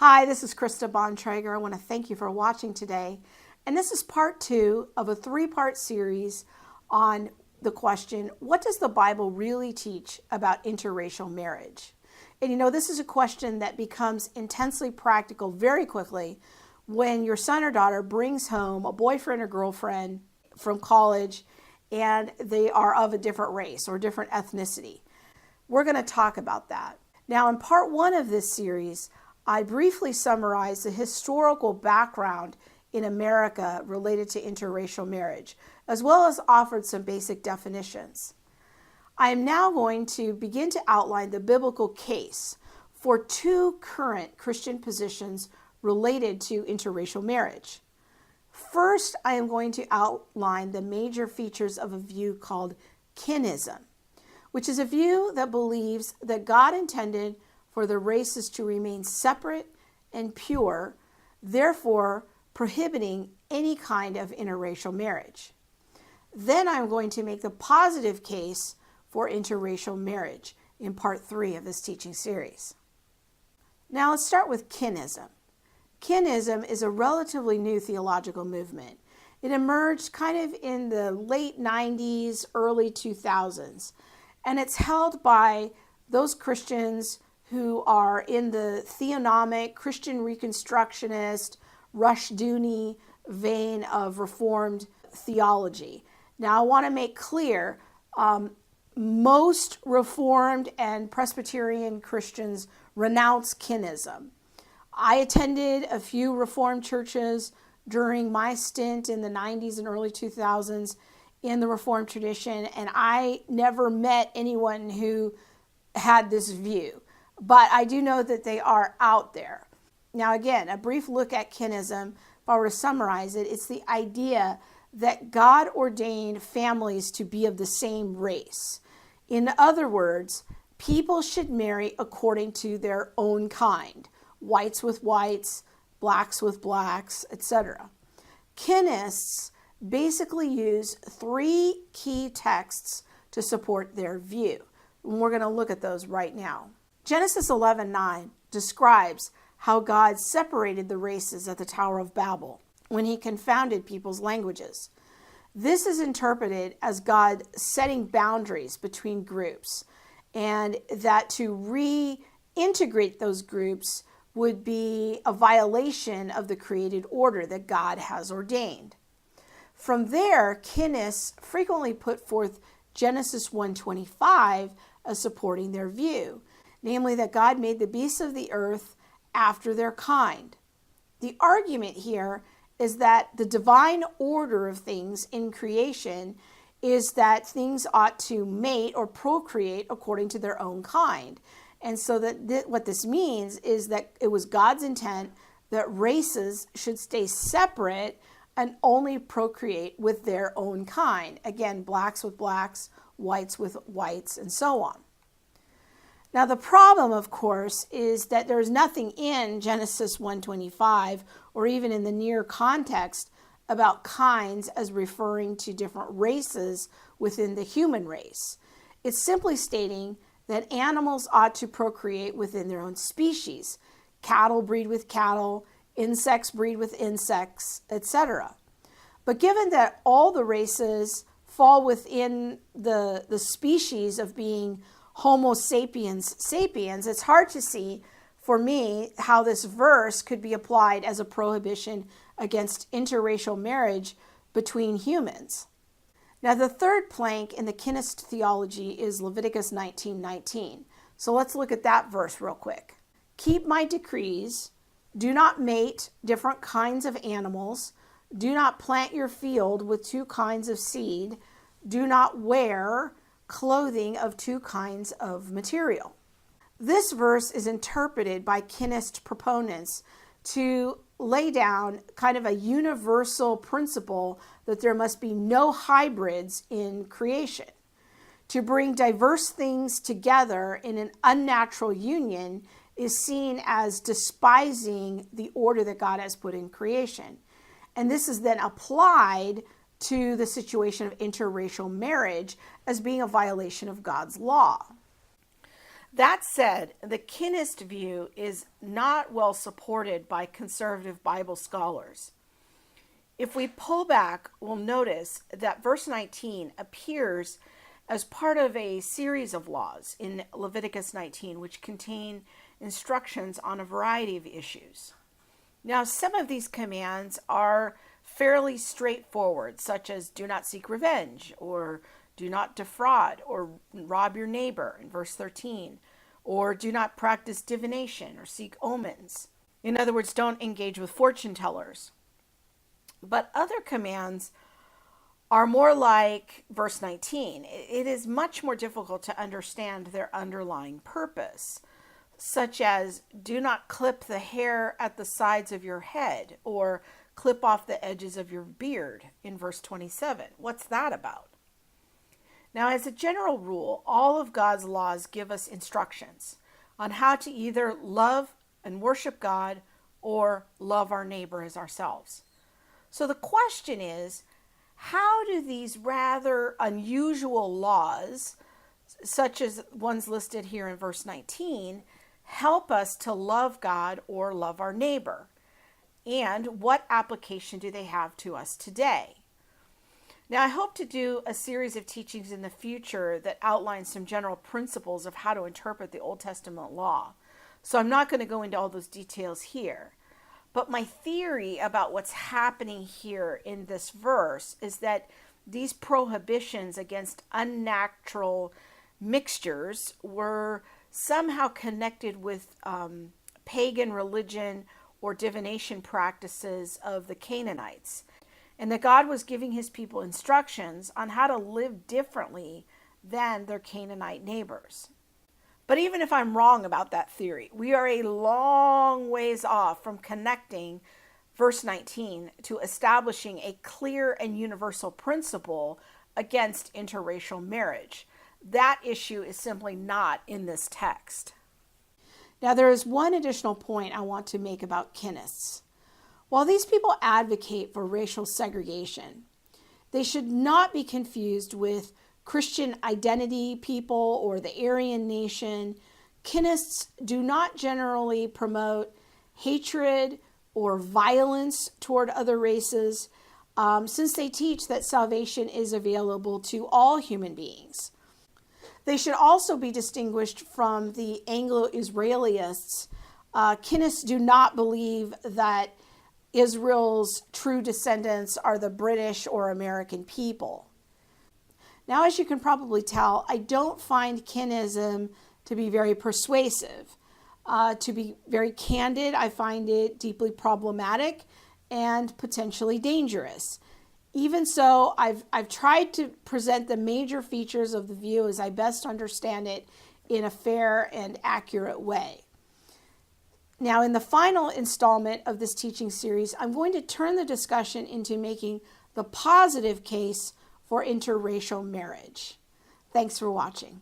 Hi, this is Krista Bontrager. I want to thank you for watching today. And this is part 2 of a 3-part series on the question, what does the Bible really teach about interracial marriage? And you know, this is a question that becomes intensely practical very quickly when your son or daughter brings home a boyfriend or girlfriend from college and they are of a different race or different ethnicity. We're going to talk about that. Now, in part 1 of this series, I briefly summarized the historical background in America related to interracial marriage, as well as offered some basic definitions. I am now going to begin to outline the biblical case for 2 current Christian positions related to interracial marriage. First, I am going to outline the major features of a view called kinism, which is a view that believes that God intended for the races to remain separate and pure, therefore prohibiting any kind of interracial marriage. Then I'm going to make the positive case for interracial marriage in part 3 of this teaching series. Now let's start with kinism. Kinism is a relatively new theological movement. It emerged kind of in the late 90s, early 2000s, and it's held by those Christians who are in the theonomic, Christian Reconstructionist, Rushdoony vein of Reformed theology. Now, I want to make clear, most Reformed and Presbyterian Christians renounce kinism. I attended a few Reformed churches during my stint in the 90s and early 2000s in the Reformed tradition, and I never met anyone who had this view. But I do know that they are out there. Now, again, a brief look at kinism, if I were to summarize it, it's the idea that God ordained families to be of the same race. In other words, people should marry according to their own kind, whites with whites, blacks with blacks, etc. Kinists basically use 3 key texts to support their view. And we're going to look at those right now. Genesis 11:9 describes how God separated the races at the Tower of Babel when he confounded people's languages. This is interpreted as God setting boundaries between groups, and that to reintegrate those groups would be a violation of the created order that God has ordained. From there, kinists frequently put forth Genesis 1:25 as supporting their view, namely that God made the beasts of the earth after their kind. The argument here is that the divine order of things in creation is that things ought to mate or procreate according to their own kind. And so that what this means is that it was God's intent that races should stay separate and only procreate with their own kind. Again, blacks with blacks, whites with whites, and so on. Now, the problem, of course, is that there's nothing in Genesis 1:25 or even in the near context about kinds as referring to different races within the human race. It's simply stating that animals ought to procreate within their own species. Cattle breed with cattle, insects breed with insects, etc. But given that all the races fall within the species of being Homo sapiens sapiens, it's hard to see, for me, how this verse could be applied as a prohibition against interracial marriage between humans. Now, the third plank in the kinist theology is Leviticus 19:19. So let's look at that verse real quick. Keep my decrees, do not mate different kinds of animals, do not plant your field with 2 kinds of seed, do not wear clothing of 2 kinds of material. This verse is interpreted by kinist proponents to lay down kind of a universal principle that there must be no hybrids in creation. To bring diverse things together in an unnatural union is seen as despising the order that God has put in creation. And this is then applied to the situation of interracial marriage as being a violation of God's law. That said, the kinist view is not well supported by conservative Bible scholars. If we pull back, we'll notice that verse 19 appears as part of a series of laws in Leviticus 19, which contain instructions on a variety of issues. Now, some of these commands are fairly straightforward, such as do not seek revenge, or do not defraud, or rob your neighbor in verse 13, or do not practice divination or seek omens. In other words, don't engage with fortune tellers. But other commands are more like verse 19. It is much more difficult to understand their underlying purpose, such as do not clip the hair at the sides of your head or clip off the edges of your beard in verse 27. What's that about? Now, as a general rule, all of God's laws give us instructions on how to either love and worship God or love our neighbor as ourselves. So the question is, how do these rather unusual laws, such as ones listed here in verse 19, help us to love God or love our neighbor? And what application do they have to us today? Now, I hope to do a series of teachings in the future that outlines some general principles of how to interpret the Old Testament law. So I'm not going to go into all those details here. But my theory about what's happening here in this verse is that these prohibitions against unnatural mixtures were somehow connected with pagan religion or divination practices of the Canaanites, and that God was giving his people instructions on how to live differently than their Canaanite neighbors. But even if I'm wrong about that theory, we are a long ways off from connecting verse 19 to establishing a clear and universal principle against interracial marriage. That issue is simply not in this text. Now, there is one additional point I want to make about kinists. While these people advocate for racial segregation, they should not be confused with Christian identity people or the Aryan nation. Kinists do not generally promote hatred or violence toward other races, since they teach that salvation is available to all human beings. They should also be distinguished from the Anglo-Israelists. Kinists do not believe that Israel's true descendants are the British or American people. Now, as you can probably tell, I don't find kinism to be very persuasive. To be very candid, I find it deeply problematic and potentially dangerous. Even so, I've tried to present the major features of the view as I best understand it in a fair and accurate way. Now, in the final installment of this teaching series, I'm going to turn the discussion into making the positive case for interracial marriage. Thanks for watching.